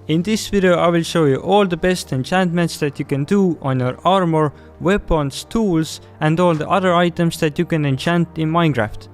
In this video I will show you all the best enchantments that you can do on your armor, weapons, tools and all the other items that you can enchant in Minecraft.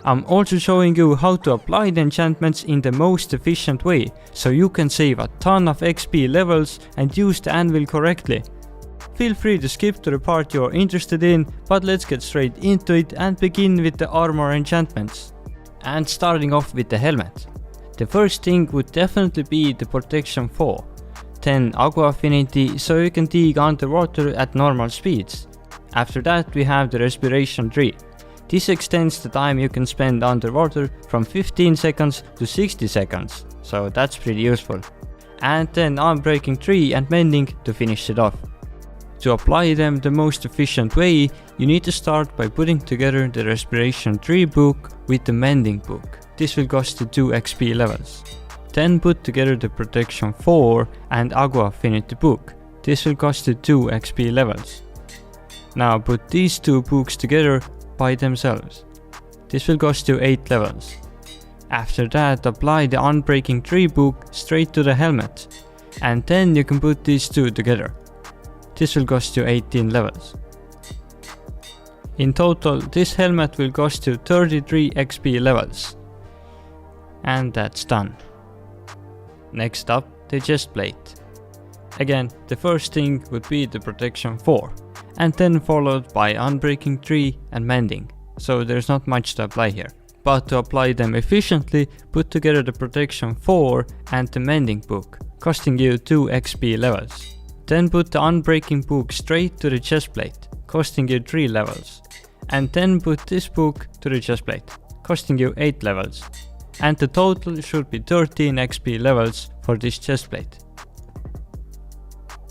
I'm also showing you how to apply the enchantments in the most efficient way, so you can save a ton of XP levels and use the anvil correctly. Feel free to skip to the part you are interested in, but let's get straight into it and begin with the armor enchantments. And starting off with the helmet. The first thing would definitely be the protection 4. 10 aqua affinity, so you can dig underwater at normal speeds. After that we have the respiration 3. This extends the time you can spend underwater from 15 seconds to 60 seconds, so that's pretty useful. And then unbreaking 3 and mending to finish it off. To apply them the most efficient way, you need to start by putting together the respiration 3 book with the mending book. This will cost you 2 XP levels. Then put together the protection 4 and aqua affinity book. This will cost you 2 XP levels. Now put these two books together by themselves. This will cost you 8 levels. After that apply the unbreaking 3 book straight to the helmet. And then you can put these two together. This will cost you 18 levels. In total this helmet will cost you 33 XP levels. And that's done. Next up, the chest plate. Again, the first thing would be the protection 4, and then followed by unbreaking 3 and mending, so there's not much to apply here. But to apply them efficiently, put together the protection 4 and the mending book, costing you 2 XP levels. Then put the unbreaking book straight to the chest plate, costing you 3 levels. And then put this book to the chest plate, costing you 8 levels. And the total should be 13 XP levels for this chest plate.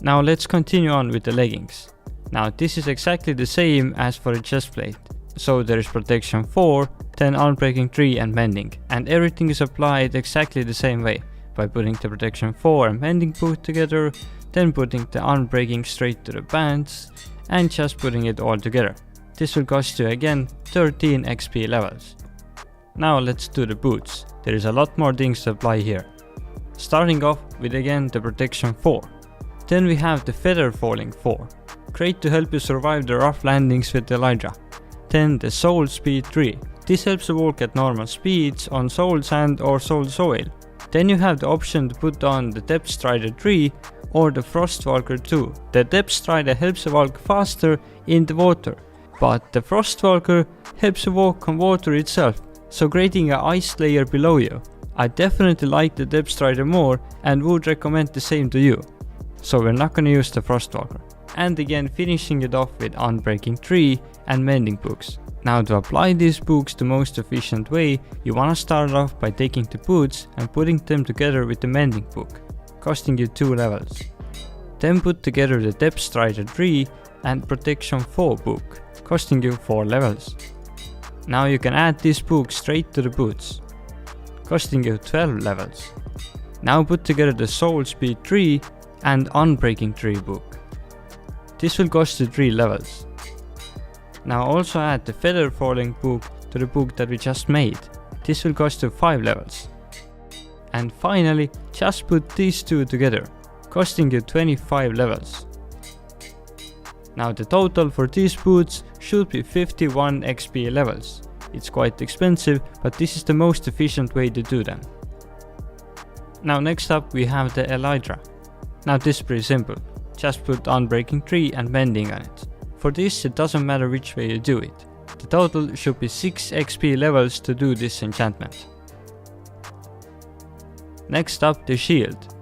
Now let's continue on with the leggings. Now this is exactly the same as for the chest plate. So there is protection 4, then unbreaking 3 and mending. And everything is applied exactly the same way. By putting the protection 4 and mending book together, then putting the unbreaking straight to the bands, and just putting it all together. This will cost you again 13 XP levels. Now let's do the boots. There is a lot more things to apply here. Starting off with again the protection 4. Then we have the feather falling 4. Great to help you survive the rough landings with Elytra. Then the soul speed 3. This helps you walk at normal speeds on soul sand or soul soil. Then you have the option to put on the depth strider 3 or the frost walker 2. The depth strider helps you walk faster in the water, but the frost walker helps you walk on water itself, so creating an ice layer below you. I definitely like the depth strider more and would recommend the same to you. So we're not gonna use the frost walker. And again finishing it off with unbreaking 3 and mending books. Now to apply these books the most efficient way, you wanna start off by taking the boots and putting them together with the mending book, costing you 2 levels. Then put together the depth strider 3 and protection 4 book, costing you 4 levels. Now you can add this book straight to the boots, costing you 12 levels. Now put together the soul speed 3 and unbreaking 3 book. This will cost you 3 levels. Now also add the feather falling book to the book that we just made. This will cost you 5 levels. And finally just put these two together, costing you 25 levels. Now the total for these boots should be 51 XP levels. It's quite expensive, but this is the most efficient way to do them. Now next up we have the Elytra. Now this is pretty simple. Just put unbreaking 3 and mending on it. For this it doesn't matter which way you do it. The total should be 6 XP levels to do this enchantment. Next up the shield.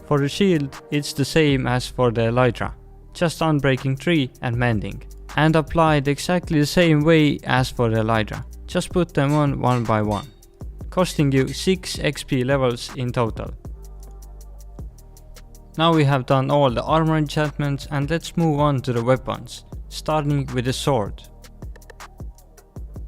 For the shield it's the same as for the Elytra. Just unbreaking 3 and mending. And applied exactly the same way as for the Elytra. Just put them on one by one, costing you 6 XP levels in total. Now we have done all the armor enchantments and let's move on to the weapons, starting with the sword.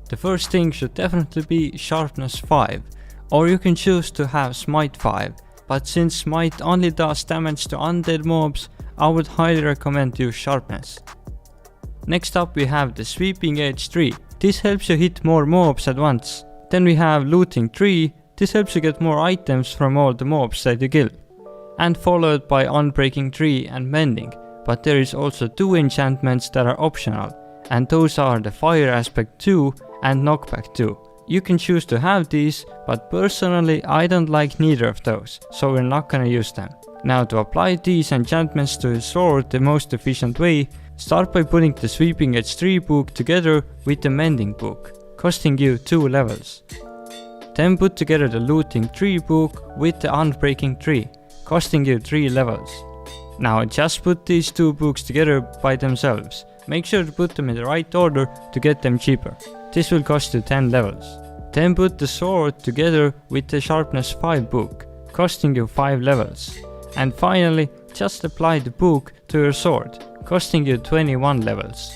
The first thing should definitely be sharpness 5, or you can choose to have smite 5, but since smite only does damage to undead mobs, I would highly recommend use sharpness. Next up we have the sweeping edge 3. This helps you hit more mobs at once. Then we have looting 3. This helps you get more items from all the mobs that you kill. and followed by Unbreaking 3 and Mending, but there is also 2 enchantments that are optional, and those are the Fire Aspect 2 and Knockback 2. You can choose to have these, but personally I don't like neither of those, so we're not gonna use them. Now to apply these enchantments to a sword the most efficient way, start by putting the Sweeping Edge 3 book together with the Mending book, costing you 2 levels. Then put together the Looting 3 book with the Unbreaking 3, costing you 3 levels. Now just put these 2 books together by themselves. Make sure to put them in the right order to get them cheaper. This will cost you 10 levels. Then put the sword together with the Sharpness 5 book, costing you 5 levels. And finally, just apply the book to your sword, costing you 21 levels.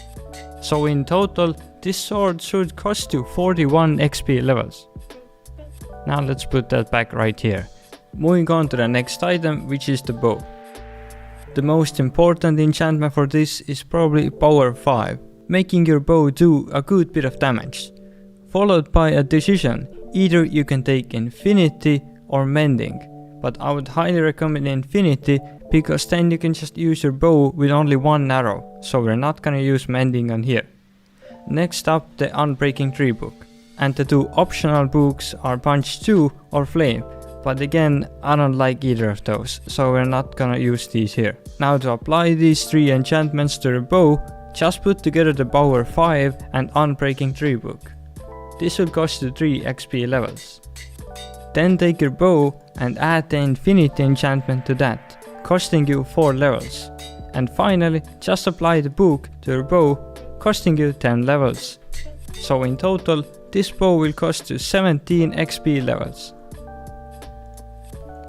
So in total, this sword should cost you 41 XP levels. Now let's put that back right here. Moving on to the next item, which is the bow. The most important enchantment for this is probably Power 5, making your bow do a good bit of damage. Followed by a decision, either you can take Infinity or Mending, but I would highly recommend Infinity because then you can just use your bow with only 1 arrow, so we're not gonna use Mending on here. Next up, the Unbreaking 3 book, and the 2 optional books are Punch 2 or Flame, but again I don't like either of those, so we're not gonna use these here. Now to apply these 3 enchantments to your bow, just put together the Power 5 and Unbreaking 3 book. This will cost you 3 XP levels. Then take your bow and add the Infinity enchantment to that, costing you 4 levels. And finally, just apply the book to your bow, costing you 10 levels. So in total, this bow will cost you 17 XP levels.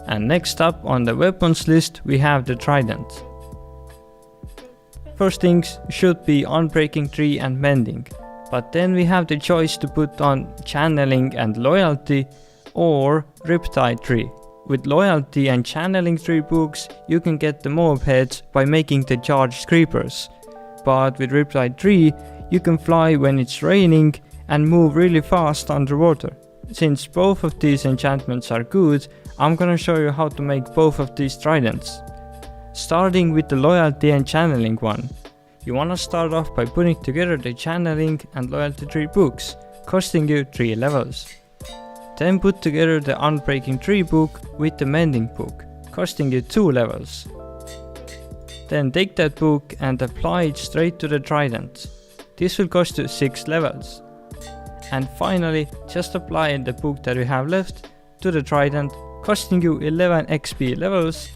And next up on the weapons list we have the Trident. First things should be Unbreaking 3 and Mending, but then we have the choice to put on Channeling and Loyalty or Riptide 3. With Loyalty and Channeling 3 books you can get the mob heads by making the charged creepers, but with Riptide 3 you can fly when it's raining and move really fast underwater. Since both of these enchantments are good, I'm gonna show you how to make both of these tridents. Starting with the Loyalty and Channeling one. You wanna start off by putting together the Channeling and Loyalty 3 books, costing you 3 levels. Then put together the Unbreaking 3 book with the Mending book, costing you 2 levels. Then take that book and apply it straight to the trident. This will cost you 6 levels. And finally, just apply the book that we have left to the trident, costing you 11 XP levels.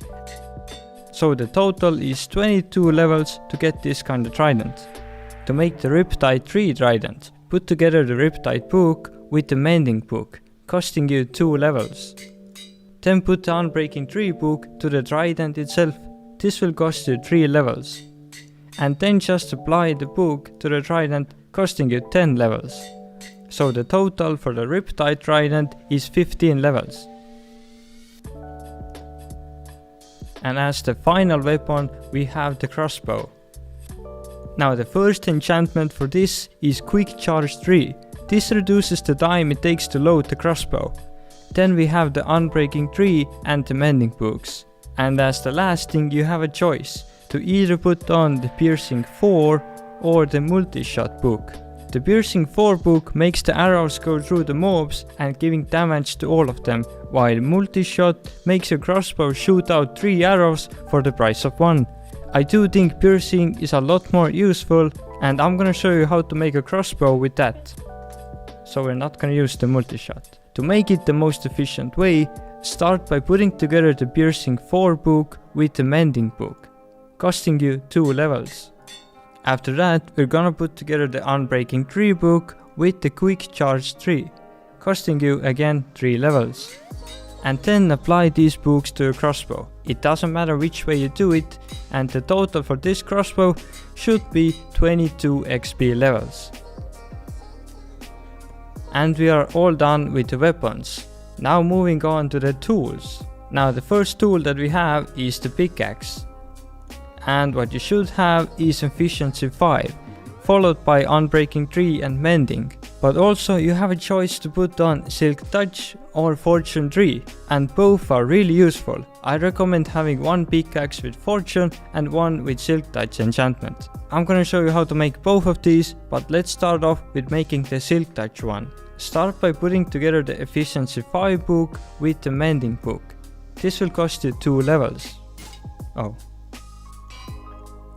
So the total is 22 levels to get this kind of trident. To make the Riptide 3 trident, put together the Riptide book with the Mending book, costing you 2 levels. Then put the Unbreaking 3 book to the trident itself. This will cost you 3 levels. And then just apply the book to the trident, costing you 10 levels. So the total for the Riptide trident is 15 levels. And as the final weapon we have the crossbow. Now the first enchantment for this is Quick Charge 3. This reduces the time it takes to load the crossbow. Then we have the Unbreaking 3 and the Mending books. And as the last thing you have a choice to either put on the Piercing 4 or the Multi-Shot book. The Piercing 4 book makes the arrows go through the mobs and giving damage to all of them, while Multi-Shot makes your crossbow shoot out 3 arrows for the price of 1. I do think Piercing is a lot more useful, and I'm gonna show you how to make a crossbow with that. So we're not gonna use the Multi-Shot. To make it the most efficient way, start by putting together the Piercing 4 book with the Mending book, costing you 2 levels. After that, we're gonna put together the Unbreaking 3 book with the Quick Charge 3, costing you again 3 levels. And then apply these books to your crossbow. It doesn't matter which way you do it, and the total for this crossbow should be 22 XP levels. And we are all done with the weapons. Now moving on to the tools. Now the first tool that we have is the pickaxe. And what you should have is Efficiency 5, followed by Unbreaking 3 and Mending. But also you have a choice to put on Silk Touch or Fortune Tree, and both are really useful. I recommend having one pickaxe with Fortune and one with Silk Touch enchantment. I'm gonna show you how to make both of these, but let's start off with making the Silk Touch one. Start by putting together the Efficiency 5 book with the Mending book. This will cost you 2 levels.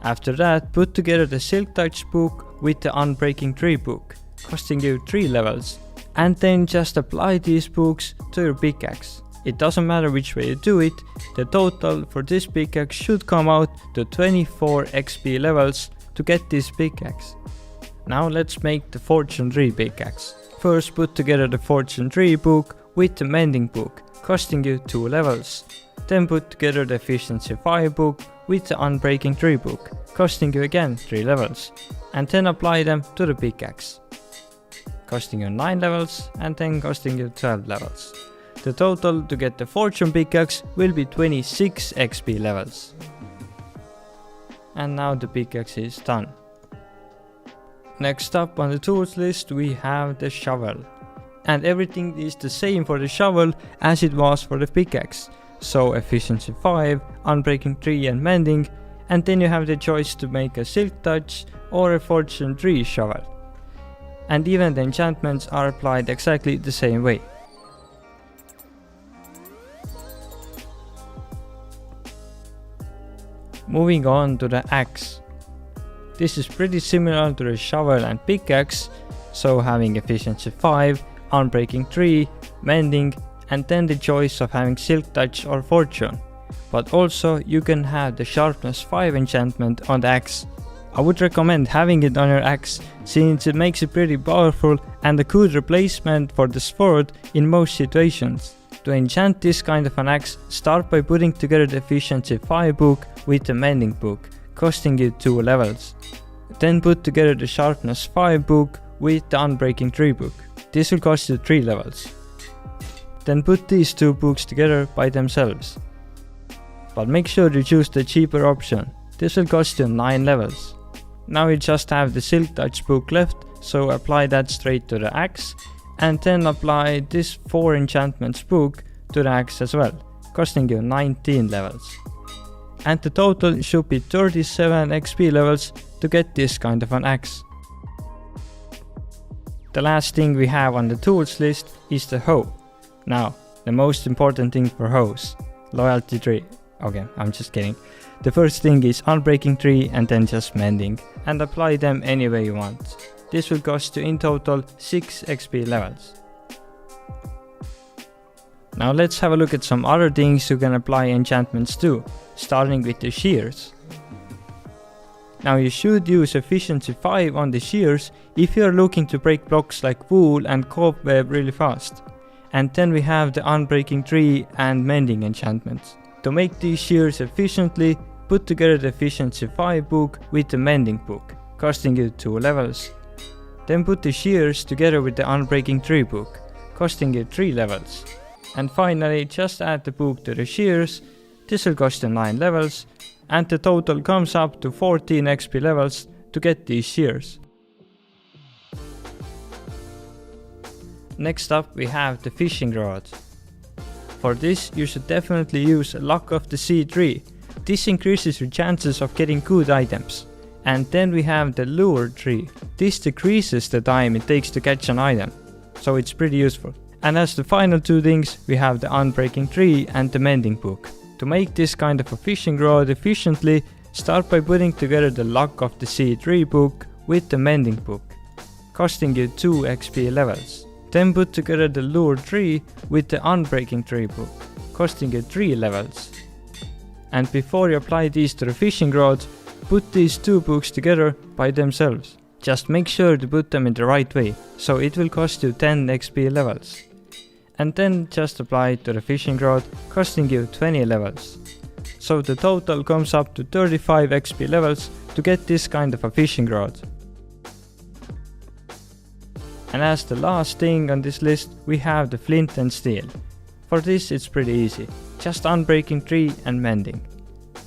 After that, put together the Silk Touch book with the Unbreaking Tree book, costing you 3 levels. And then just apply these books to your pickaxe. It doesn't matter which way you do it, the total for this pickaxe should come out to 24 XP levels to get this pickaxe. Now let's make the Fortune Tree pickaxe. First put together the Fortune Tree book with the Mending book, costing you 2 levels. Then put together the Efficiency 5 book with the Unbreaking Tree book, costing you again 3 levels. And then apply them to the pickaxe, costing you 9 levels and then costing you 12 levels. The total to get the Fortune pickaxe will be 26 XP levels. And now the pickaxe is done. Next up on the tools list we have the shovel. And everything is the same for the shovel as it was for the pickaxe. So Efficiency 5, Unbreaking Tree and Mending, and then you have the choice to make a Silk Touch or a Fortune Tree shovel. And even the enchantments are applied exactly the same way. Moving on to the axe. This is pretty similar to the shovel and pickaxe, so having Efficiency 5, Unbreaking Tree, Mending, and then the choice of having Silk Touch or Fortune. But also you can have the Sharpness 5 enchantment on the axe. I would recommend having it on your axe since it makes it pretty powerful and a good replacement for the sword in most situations. To enchant this kind of an axe, start by putting together the Efficiency 5 book with the Mending book, costing you 2 levels. Then put together the Sharpness 5 book with the Unbreaking Tree book. This will cost you 3 levels. Then put these two books together by themselves. But make sure you choose the cheaper option. This will cost you 9 levels. Now you just have the Silk Touch book left, so apply that straight to the axe. And then apply this 4 enchantments book to the axe as well, costing you 19 levels. And the total should be 37 XP levels to get this kind of an axe. The last thing we have on the tools list is the hoe. Now, the most important thing for hoes, loyalty tree. Okay, I'm just kidding. The first thing is Unbreaking Tree and then just Mending, and apply them any way you want. This will cost you in total 6 XP levels. Now let's have a look at some other things you can apply enchantments to, starting with the shears. Now you should use Efficiency 5 on the shears if you are looking to break blocks like wool and cobweb really fast. And then we have the Unbreaking Tree and Mending enchantments. To make these shears efficiently, put together the Efficiency 5 book with the Mending book, costing you 2 levels. Then put the shears together with the Unbreaking Tree book, costing you 3 levels. And finally just add the book to the shears. This will cost you 9 levels, and the total comes up to 14 XP levels to get these shears. Next up we have the fishing rod. For this you should definitely use Luck of the Sea tree. This increases your chances of getting good items. And then we have the lure tree. This decreases the time it takes to catch an item, so it's pretty useful. And as the final two things we have the Unbreaking Tree and the Mending book. To make this kind of a fishing rod efficiently, start by putting together the Luck of the Sea tree book with the Mending book, costing you 2 XP levels. Then put together the lure tree with the Unbreaking Tree book, costing you 3 levels. And before you apply these to the fishing rod, put these two books together by themselves. Just make sure to put them in the right way, so it will cost you 10 XP levels. And then just apply it to the fishing rod, costing you 20 levels. So the total comes up to 35 XP levels to get this kind of a fishing rod. And as the last thing on this list, we have the flint and steel. For this it's pretty easy, just Unbreaking Tree and Mending.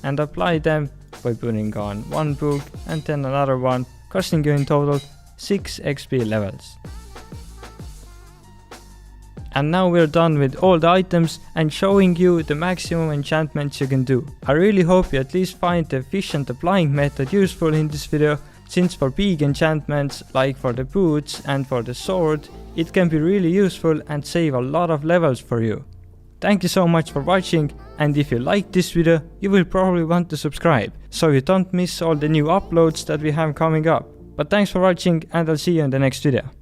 And apply them by putting on one book and then another one, costing you in total 6 XP levels. And now we're done with all the items and showing you the maximum enchantments you can do. I really hope you at least find the efficient applying method useful in this video, since for big enchantments like for the boots and for the sword, it can be really useful and save a lot of levels for you. Thank you so much for watching, and if you liked this video, you will probably want to subscribe, so you don't miss all the new uploads that we have coming up. But thanks for watching, and I'll see you in the next video.